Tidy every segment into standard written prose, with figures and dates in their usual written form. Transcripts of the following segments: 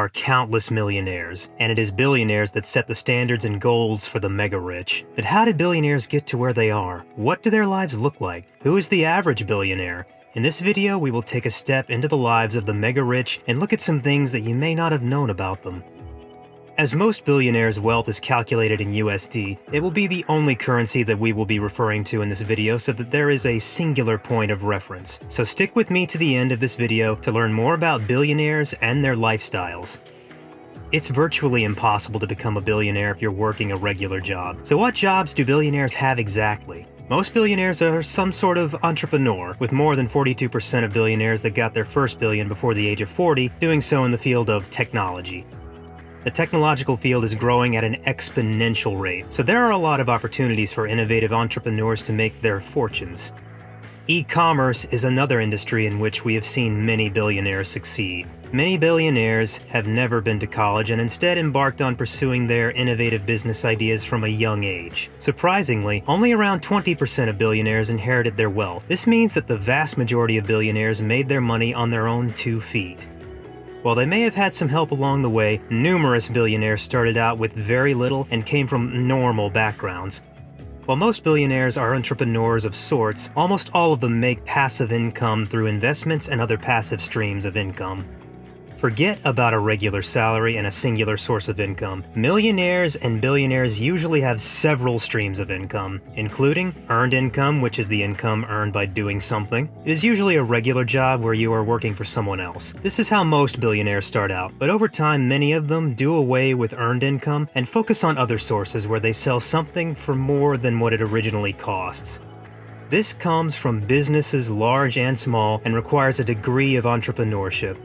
are countless millionaires, and it is billionaires that set the standards and goals for the mega rich. But how did billionaires get to where they are? What do their lives look like? Who is the average billionaire? In this video, we will take a step into the lives of the mega rich and look at some things that you may not have known about them. As most billionaires' wealth is calculated in USD, it will be the only currency that we will be referring to in this video so that there is a singular point of reference. So stick with me to the end of this video to learn more about billionaires and their lifestyles. It's virtually impossible to become a billionaire if you're working a regular job. So what jobs do billionaires have exactly? Most billionaires are some sort of entrepreneur, with more than 42% of billionaires that got their first billion before the age of 40 doing so in the field of technology. The technological field is growing at an exponential rate, so there are a lot of opportunities for innovative entrepreneurs to make their fortunes. E-commerce is another industry in which we have seen many billionaires succeed. Many billionaires have never been to college and instead embarked on pursuing their innovative business ideas from a young age. Surprisingly, only around 20% of billionaires inherited their wealth. This means that the vast majority of billionaires made their money on their own 2 feet. While they may have had some help along the way, numerous billionaires started out with very little and came from normal backgrounds. While most billionaires are entrepreneurs of sorts, almost all of them make passive income through investments and other passive streams of income. Forget about a regular salary and a singular source of income. Millionaires and billionaires usually have several streams of income, including earned income, which is the income earned by doing something. It is usually a regular job where you are working for someone else. This is how most billionaires start out, but over time many of them do away with earned income and focus on other sources where they sell something for more than what it originally costs. This comes from businesses large and small and requires a degree of entrepreneurship.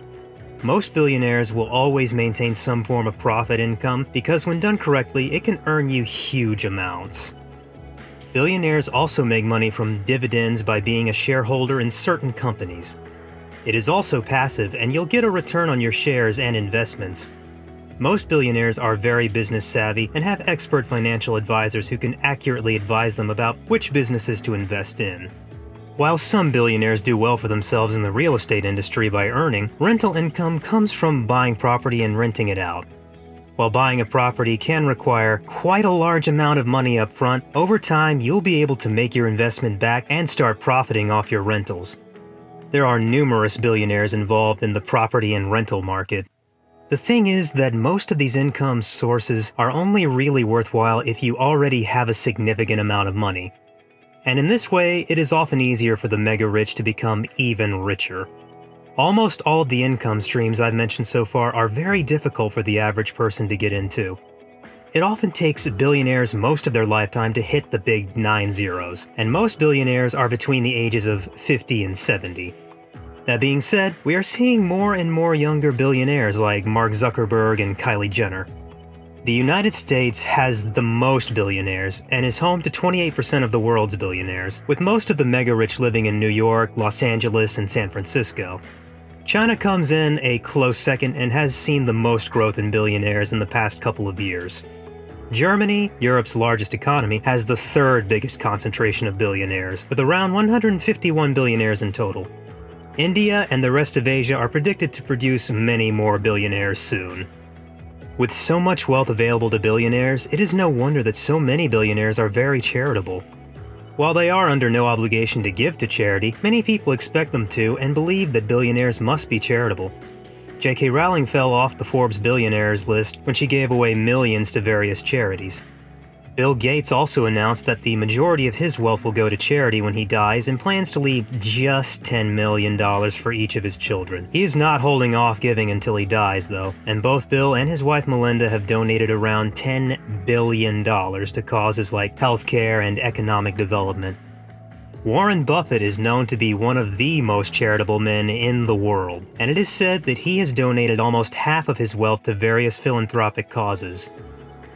Most billionaires will always maintain some form of profit income because when done correctly, it can earn you huge amounts. Billionaires also make money from dividends by being a shareholder in certain companies. It is also passive, and you'll get a return on your shares and investments. Most billionaires are very business savvy and have expert financial advisors who can accurately advise them about which businesses to invest in. While some billionaires do well for themselves in the real estate industry by earning, rental income comes from buying property and renting it out. While buying a property can require quite a large amount of money up front, over time you'll be able to make your investment back and start profiting off your rentals. There are numerous billionaires involved in the property and rental market. The thing is that most of these income sources are only really worthwhile if you already have a significant amount of money. And in this way, it is often easier for the mega-rich to become even richer. Almost all of the income streams I've mentioned so far are very difficult for the average person to get into. It often takes billionaires most of their lifetime to hit the big 9 zeros, and most billionaires are between the ages of 50 and 70. That being said, we are seeing more and more younger billionaires like Mark Zuckerberg and Kylie Jenner. The United States has the most billionaires and is home to 28% of the world's billionaires, with most of the mega-rich living in New York, Los Angeles, and San Francisco. China comes in a close second and has seen the most growth in billionaires in the past couple of years. Germany, Europe's largest economy, has the third biggest concentration of billionaires, with around 151 billionaires in total. India and the rest of Asia are predicted to produce many more billionaires soon. With so much wealth available to billionaires, it is no wonder that so many billionaires are very charitable. While they are under no obligation to give to charity, many people expect them to and believe that billionaires must be charitable. J.K. Rowling fell off the Forbes billionaires list when she gave away millions to various charities. Bill Gates also announced that the majority of his wealth will go to charity when he dies and plans to leave just $10 million for each of his children. He is not holding off giving until he dies, though, and both Bill and his wife Melinda have donated around $10 billion to causes like healthcare and economic development. Warren Buffett is known to be one of the most charitable men in the world, and it is said that he has donated almost half of his wealth to various philanthropic causes.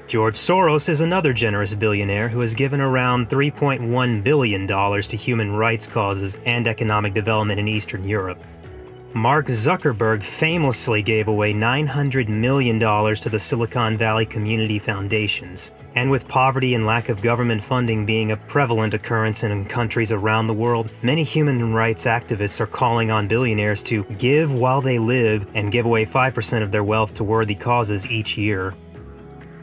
George Soros is another generous billionaire who has given around $3.1 billion to human rights causes and economic development in Eastern Europe. Mark Zuckerberg famously gave away $900 million to the Silicon Valley community foundations. And with poverty and lack of government funding being a prevalent occurrence in countries around the world, many human rights activists are calling on billionaires to give while they live and give away 5% of their wealth to worthy causes each year.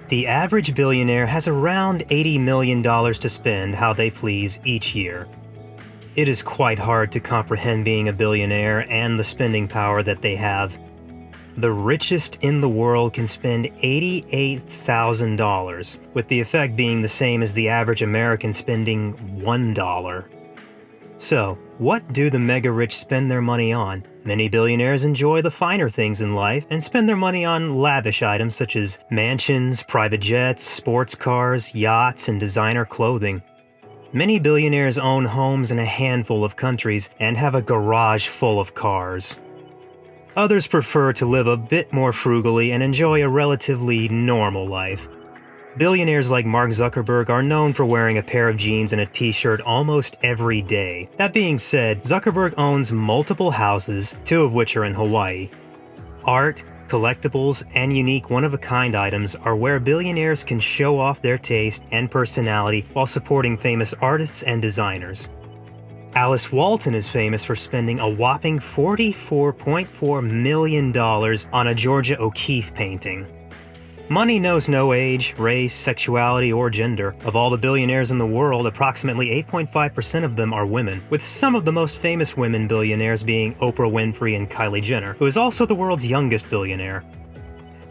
The average billionaire has around $80 million to spend how they please each year. It is quite hard to comprehend being a billionaire and the spending power that they have. The richest in the world can spend $88,000, with the effect being the same as the average American spending $1. So, what do the mega-rich spend their money on? Many billionaires enjoy the finer things in life and spend their money on lavish items such as mansions, private jets, sports cars, yachts, and designer clothing. Many billionaires own homes in a handful of countries and have a garage full of cars. Others prefer to live a bit more frugally and enjoy a relatively normal life. Billionaires like Mark Zuckerberg are known for wearing a pair of jeans and a t-shirt almost every day. That being said, Zuckerberg owns multiple houses, 2 of which are in Hawaii. Art, collectibles, and unique one-of-a-kind items are where billionaires can show off their taste and personality while supporting famous artists and designers. Alice Walton is famous for spending a whopping $44.4 million on a Georgia O'Keeffe painting. Money knows no age, race, sexuality, or gender. Of all the billionaires in the world, approximately 8.5% of them are women, with some of the most famous women billionaires being Oprah Winfrey and Kylie Jenner, who is also the world's youngest billionaire.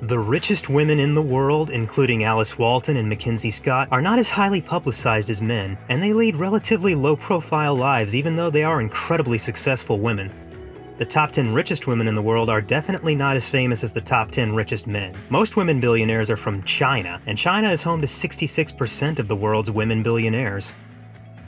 The richest women in the world, including Alice Walton and Mackenzie Scott, are not as highly publicized as men, and they lead relatively low-profile lives even though they are incredibly successful women. The top 10 richest women in the world are definitely not as famous as the top 10 richest men. Most women billionaires are from China, and China is home to 66% of the world's women billionaires.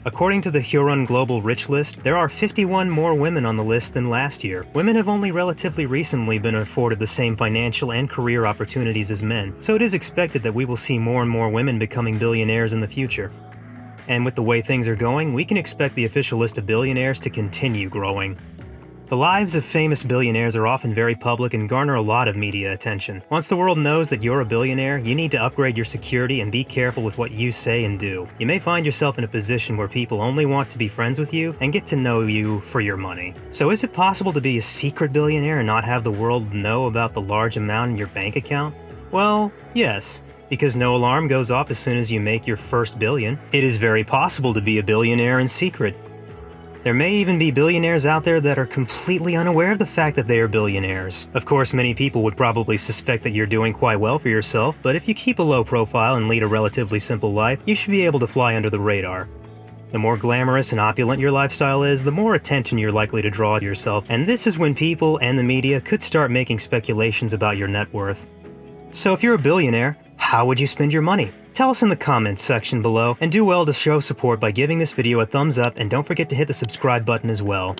According to the Huron Global Rich List, there are 51 more women on the list than last year. Women have only relatively recently been afforded the same financial and career opportunities as men, so it is expected that we will see more and more women becoming billionaires in the future. And with the way things are going, we can expect the official list of billionaires to continue growing. The lives of famous billionaires are often very public and garner a lot of media attention. Once the world knows that you're a billionaire, you need to upgrade your security and be careful with what you say and do. You may find yourself in a position where people only want to be friends with you and get to know you for your money. So is it possible to be a secret billionaire and not have the world know about the large amount in your bank account? Well, yes. Because no alarm goes off as soon as you make your first billion. It is very possible to be a billionaire in secret. There may even be billionaires out there that are completely unaware of the fact that they are billionaires. Of course, many people would probably suspect that you're doing quite well for yourself, but if you keep a low profile and lead a relatively simple life, you should be able to fly under the radar. The more glamorous and opulent your lifestyle is, the more attention you're likely to draw to yourself, and this is when people and the media could start making speculations about your net worth. So if you're a billionaire, how would you spend your money? Tell us in the comments section below, and do well to show support by giving this video a thumbs up, and don't forget to hit the subscribe button as well.